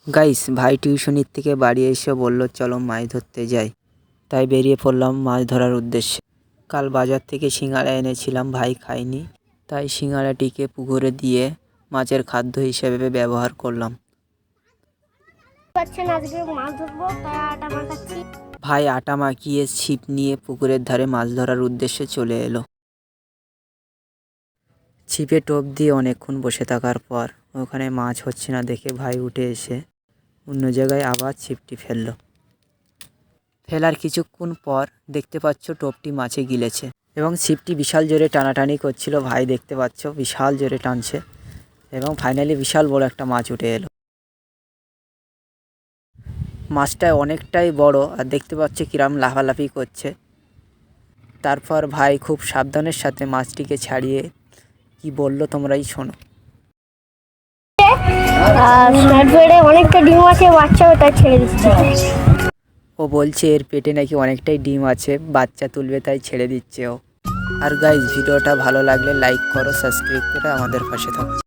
Guys, ভাই টিউশনির থেকে বাড়ি এসে বলল চলো মাছ ধরতে যাই। তাই বেরিয়ে পড়লাম মাছ ধরার উদ্দেশ্যে। কাল বাজার থেকে সিঙ্গাড়া এনেছিলাম, ভাই খাইনি, তাই সিঙ্গাড়াটিকে পুকুরে দিয়ে মাছের খাদ্য হিসেবে ব্যবহার করলাম। ভাই আটা মাখিয়ে ছিপ নিয়ে পুকুরের ধারে মাছ ধরার উদ্দেশ্যে চলে এলো। ছিপে টোপ দিয়ে অনেকক্ষণ বসে থাকার পর ওখানে মাছ হচ্ছে না দেখে ভাই উঠে এসে অন্য জায়গায় আবার ছিপটি ফেলল। ফেলার কিছুক্ষণ পর দেখতে পাচ্ছ টোপটি মাছে গিলেছে এবং ছিপটি বিশাল জোরে টানাটানি করছিল। ভাই দেখতে পাচ্ছ বিশাল জোরে টানছে এবং ফাইনালি বিশাল বড় একটা মাছ উঠে এলো। মাছটা অনেকটাই বড় আর দেখতে পাচ্ছ কিরম লাফালাফি করছে। তারপর ভাই খুব সাবধানের সাথে মাছটিকে ছাড়িয়ে কি বলল তোমরাই শোনো। অনেকটা ডিম আছে, বাচ্চা ওটা ছেড়ে দিচ্ছে। ও বলছে এর পেটে নাকি অনেকটাই ডিম আছে, বাচ্চা তুলবে তাই ছেড়ে দিচ্ছে ও। আর গাইজ, ভিডিওটা ভালো লাগলে লাইক করো, সাবস্ক্রাইব করে আমাদের পাশে থাকো।